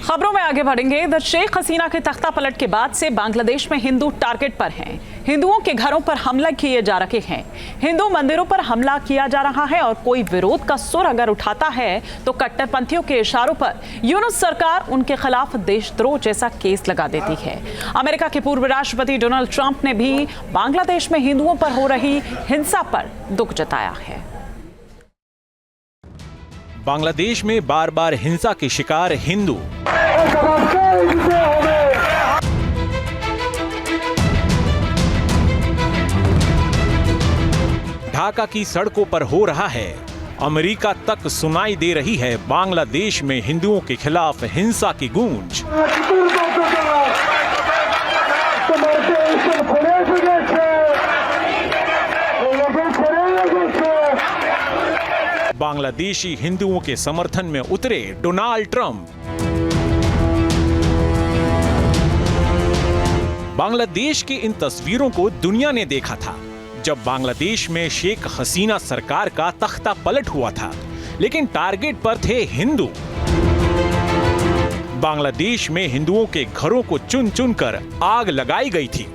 खबरों में आगे बढ़ेंगे। इधर शेख हसीना के तख्ता पलट के बाद से बांग्लादेश में हिंदू टारगेट पर हैं। हिंदुओं के घरों पर हमला किए जा रहे हैं, हिंदू मंदिरों पर हमला किया जा रहा है और कोई विरोध का सुर अगर उठाता है तो कट्टरपंथियों के इशारों पर यूनुस सरकार उनके खिलाफ देशद्रोह जैसा केस लगा देती है। अमेरिका के पूर्व राष्ट्रपति डोनाल्ड ट्रंप ने भी बांग्लादेश में हिंदुओं पर हो रही हिंसा पर दुख जताया है। बांग्लादेश में बार बार हिंसा के शिकार हिंदू। ढाका की सड़कों पर हो रहा है, अमेरिका तक सुनाई दे रही है बांग्लादेश में हिंदुओं के खिलाफ हिंसा की गूंज। बांग्लादेशी हिंदुओं के समर्थन में उतरे डोनाल्ड ट्रंप। बांग्लादेश की इन तस्वीरों को दुनिया ने देखा था जब बांग्लादेश में शेख हसीना सरकार का तख्ता पलट हुआ था, लेकिन टारगेट पर थे हिंदू। बांग्लादेश में हिंदुओं के घरों को चुन चुन कर आग लगाई गई थी।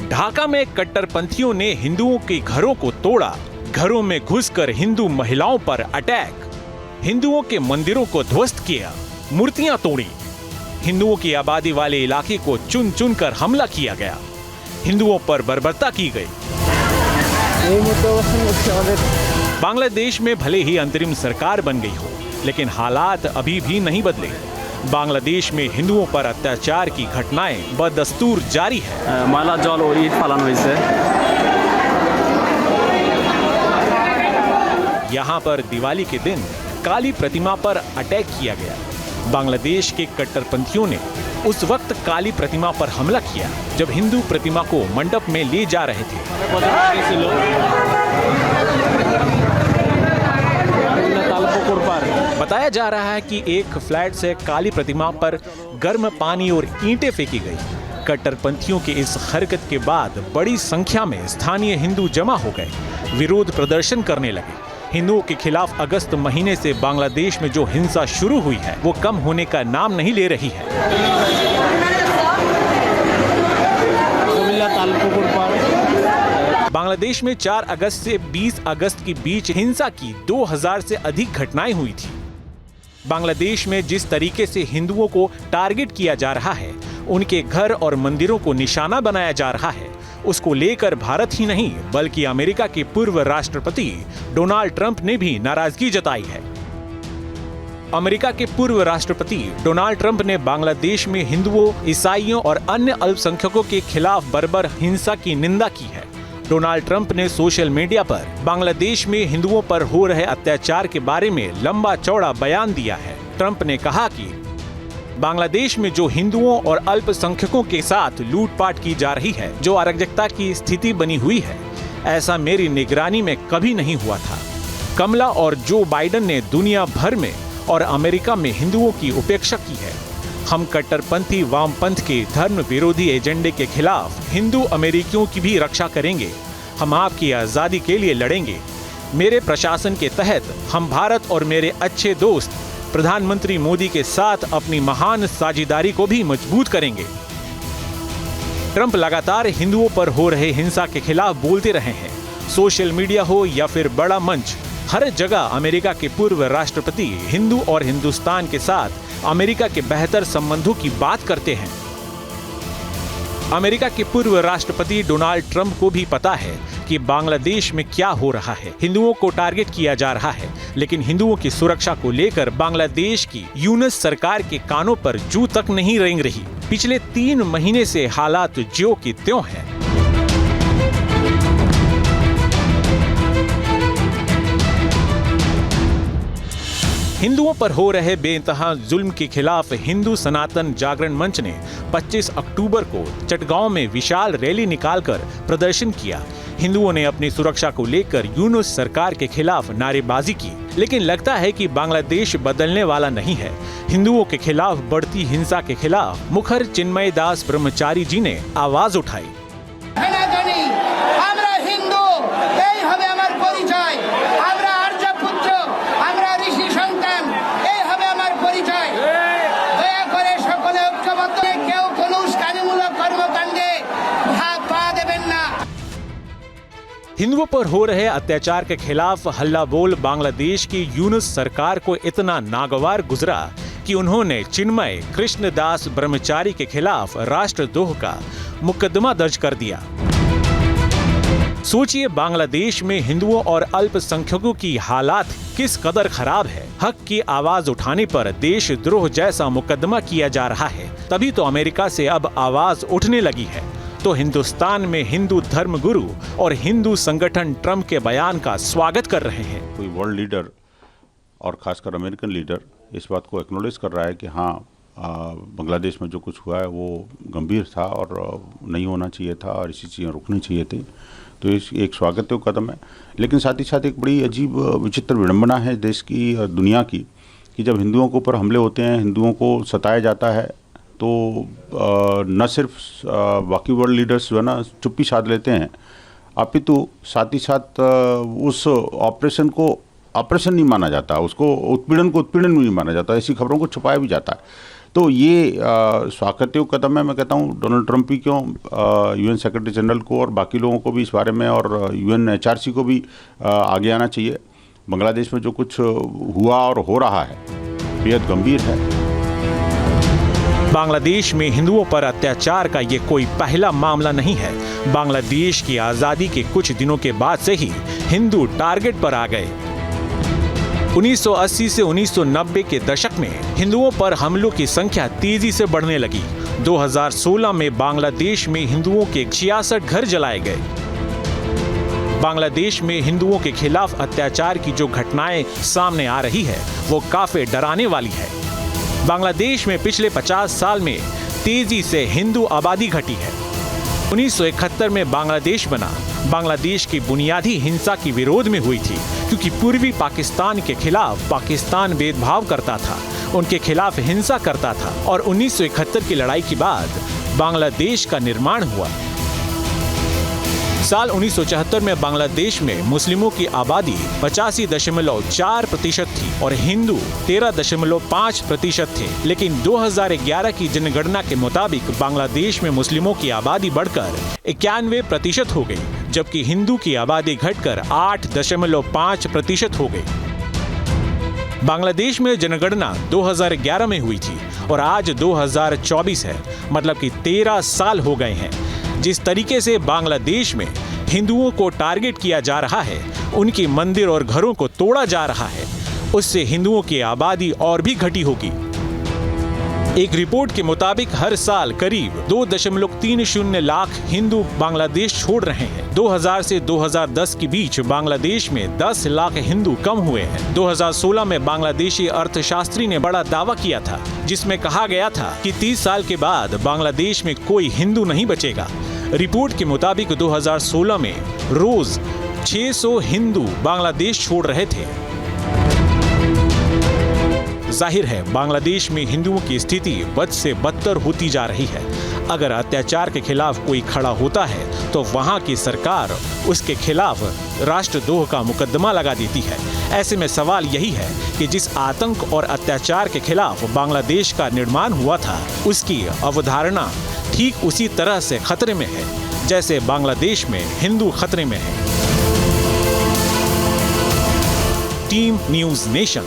ढाका में कट्टरपंथियों ने हिंदुओं के घरों को तोड़ा, घरों में घुसकर हिंदू महिलाओं पर अटैक, हिंदुओं के मंदिरों को ध्वस्त किया, मूर्तियां तोड़ी, हिंदुओं की आबादी वाले इलाके को चुन चुन कर हमला किया गया, हिंदुओं पर बर्बरता की गई। बांग्लादेश में भले ही अंतरिम सरकार बन गई हो, लेकिन हालात अभी भी नहीं बदले। बांग्लादेश में हिंदुओं पर अत्याचार की घटनाएं बदस्तूर जारी है। माला जल और ईट पालन हुई से यहाँ पर दिवाली के दिन काली प्रतिमा पर अटैक किया गया। बांग्लादेश के कट्टरपंथियों ने उस वक्त काली प्रतिमा पर हमला किया जब हिंदू प्रतिमा को मंडप में ले जा रहे थे। बताया जा रहा है कि एक फ्लैट से काली प्रतिमा पर गर्म पानी और ईंटें फेंकी गई। कट्टरपंथियों के इस हरकत के बाद बड़ी संख्या में स्थानीय हिंदू जमा हो गए, विरोध प्रदर्शन करने लगे। हिंदुओं के खिलाफ अगस्त महीने से बांग्लादेश में जो हिंसा शुरू हुई है वो कम होने का नाम नहीं ले रही है। बांग्लादेश में 4 अगस्त से 20 अगस्त के बीच हिंसा की 2000 से अधिक घटनाएं हुई थी। बांग्लादेश में जिस तरीके से हिंदुओं को टारगेट किया जा रहा है, उनके घर और मंदिरों को निशाना बनाया जा रहा है, उसको लेकर भारत ही नहीं बल्कि अमेरिका के पूर्व राष्ट्रपति डोनाल्ड ट्रंप ने भी नाराजगी जताई है। अमेरिका के पूर्व राष्ट्रपति डोनाल्ड ट्रंप ने बांग्लादेश में हिंदुओं, ईसाइयों और अन्य अल्पसंख्यकों के खिलाफ बर्बर हिंसा की निंदा की है। डोनाल्ड ट्रंप ने सोशल मीडिया पर बांग्लादेश में हिंदुओं पर हो रहे अत्याचार के बारे में लंबा चौड़ा बयान दिया है। ट्रंप ने कहा कि बांग्लादेश में जो हिंदुओं और अल्पसंख्यकों के साथ लूटपाट की जा रही है, जो अराजकता की स्थिति बनी हुई है, ऐसा मेरी निगरानी में कभी नहीं हुआ था। कमला और जो बाइडेन ने दुनिया भर में और अमेरिका में हिंदुओं की उपेक्षा की है। हम कट्टरपंथी वामपंथ के धर्म विरोधी एजेंडे के खिलाफ हिंदू अमेरिकियों की भी रक्षा करेंगे। हम आपकी आज़ादी के लिए लड़ेंगे। मेरे प्रशासन के तहत हम भारत और मेरे अच्छे दोस्त प्रधानमंत्री मोदी के साथ अपनी महान साझेदारी को भी मजबूत करेंगे। ट्रंप लगातार हिंदुओं पर हो रहे हिंसा के खिलाफ बोलते रहे हैं। सोशल मीडिया हो या फिर बड़ा मंच, हर जगह अमेरिका के पूर्व राष्ट्रपति हिंदू और हिंदुस्तान के साथ अमेरिका के बेहतर संबंधों की बात करते हैं। अमेरिका के पूर्व राष्ट्रपति डोनाल्ड ट्रंप को भी पता है कि बांग्लादेश में क्या हो रहा है। हिंदुओं को टारगेट किया जा रहा है, लेकिन हिंदुओं की सुरक्षा को लेकर बांग्लादेश की यूनुस सरकार के कानों पर जू तक नहीं रेंग रही। पिछले 3 महीने से हालात ज्यों की त्यों हैं। हिंदुओं पर हो रहे बेइंतहा जुल्म के खिलाफ हिंदू सनातन जागरण मंच ने 25 अक्टूबर को चटगांव में विशाल रैली निकालकर प्रदर्शन किया। हिंदुओं ने अपनी सुरक्षा को लेकर यूनुस सरकार के खिलाफ नारेबाजी की, लेकिन लगता है कि बांग्लादेश बदलने वाला नहीं है। हिंदुओं के खिलाफ बढ़ती हिंसा के खिलाफ मुखर चिन्मय दास ब्रह्मचारी जी ने आवाज उठाई। हिंदुओं पर हो रहे अत्याचार के खिलाफ हल्ला बोल बांग्लादेश की यूनुस सरकार को इतना नागवार गुजरा कि उन्होंने चिन्मय कृष्णदास ब्रह्मचारी के खिलाफ राष्ट्रद्रोह का मुकदमा दर्ज कर दिया। सोचिए बांग्लादेश में हिंदुओं और अल्पसंख्यकों की हालात किस कदर खराब है। हक की आवाज उठाने पर देशद्रोह जैसा मुकदमा किया जा रहा है। तभी तो अमेरिका से अब आवाज उठने लगी है। तो हिंदुस्तान में हिंदू धर्म गुरु और हिंदू संगठन ट्रंप के बयान का स्वागत कर रहे हैं। कोई वर्ल्ड लीडर और खासकर अमेरिकन लीडर इस बात को एक्नॉलेज कर रहा है कि हाँ, बांग्लादेश में जो कुछ हुआ है वो गंभीर था और नहीं होना चाहिए था और इसी चीज़ें रुकनी चाहिए थी। तो इस एक स्वागत योग्य कदम है। लेकिन साथ ही साथ एक बड़ी अजीब विचित्र विडंबना है देश की और दुनिया की कि जब हिंदुओं के ऊपर हमले होते हैं, हिंदुओं को सताया जाता है, तो न सिर्फ बाकी वर्ल्ड लीडर्स जो है ना चुप्पी साध लेते हैं, अपितु साथ ही साथ उस ऑपरेशन को ऑपरेशन नहीं माना जाता, उसको उत्पीड़न को उत्पीड़न नहीं माना जाता, ऐसी खबरों को छुपाया भी जाता है। तो ये स्वागत योग्य कदम है। मैं कहता हूँ डोनाल्ड ट्रंप ही क्यों, यूएन सेक्रेटरी जनरल को और बाकी लोगों को भी इस बारे में और UNHRC को भी आगे आना चाहिए। बांग्लादेश में जो कुछ हुआ और हो रहा है बेहद गंभीर है। बांग्लादेश में हिंदुओं पर अत्याचार का ये कोई पहला मामला नहीं है। बांग्लादेश की आजादी के कुछ दिनों के बाद से ही हिंदू टारगेट पर आ गए। 1980 से 1990 के दशक में हिंदुओं पर हमलों की संख्या तेजी से बढ़ने लगी। 2016 में बांग्लादेश में हिंदुओं के 66 घर जलाए गए। बांग्लादेश में हिंदुओं के खिलाफ अत्याचार की जो घटनाएं सामने आ रही है वो काफी डराने वाली है। बांग्लादेश में पिछले 50 साल में तेजी से हिंदू आबादी घटी है। 1971 में बांग्लादेश बना। बांग्लादेश की बुनियादी हिंसा की विरोध में हुई थी, क्योंकि पूर्वी पाकिस्तान के खिलाफ पाकिस्तान भेदभाव करता था, उनके खिलाफ हिंसा करता था और 1971 की लड़ाई के बाद बांग्लादेश का निर्माण हुआ। साल 1974 में बांग्लादेश में मुस्लिमों की आबादी 85.4% थी और हिंदू 13.5% थे। लेकिन 2011 की जनगणना के मुताबिक बांग्लादेश में मुस्लिमों की आबादी बढ़कर 91% हो गई, जबकि हिंदू की आबादी घटकर 8.5% हो गई। बांग्लादेश में जनगणना 2011 में हुई थी और आज 2024 है, मतलब कि 13 साल हो गए हैं। जिस तरीके से बांग्लादेश में हिंदुओं को टारगेट किया जा रहा है, उनके मंदिर और घरों को तोड़ा जा रहा है, उससे हिंदुओं की आबादी और भी घटी होगी। एक रिपोर्ट के मुताबिक हर साल करीब 2.30 लाख हिंदू बांग्लादेश छोड़ रहे हैं। 2000 से 2010 के बीच बांग्लादेश में 10 लाख हिंदू कम हुए हैं। 2016 में बांग्लादेशी अर्थशास्त्री ने बड़ा दावा किया था, जिसमें कहा गया था कि 30 साल के बाद बांग्लादेश में कोई हिंदू नहीं बचेगा। रिपोर्ट के मुताबिक 2016 में रोज 600 हिंदू बांग्लादेश छोड़ रहे थे। जाहिर है बांग्लादेश में हिंदुओं की स्थिति बद से बदतर होती जा रही है। अगर अत्याचार के खिलाफ कोई खड़ा होता है तो वहां की सरकार उसके खिलाफ राष्ट्रद्रोह का मुकदमा लगा देती है। ऐसे में सवाल यही है कि जिस आतंक और अत्याचार के खिलाफ बांग्लादेश का निर्माण हुआ था, उसकी अवधारणा ठीक उसी तरह से खतरे में है जैसे बांग्लादेश में हिंदू खतरे में है। Team news nation.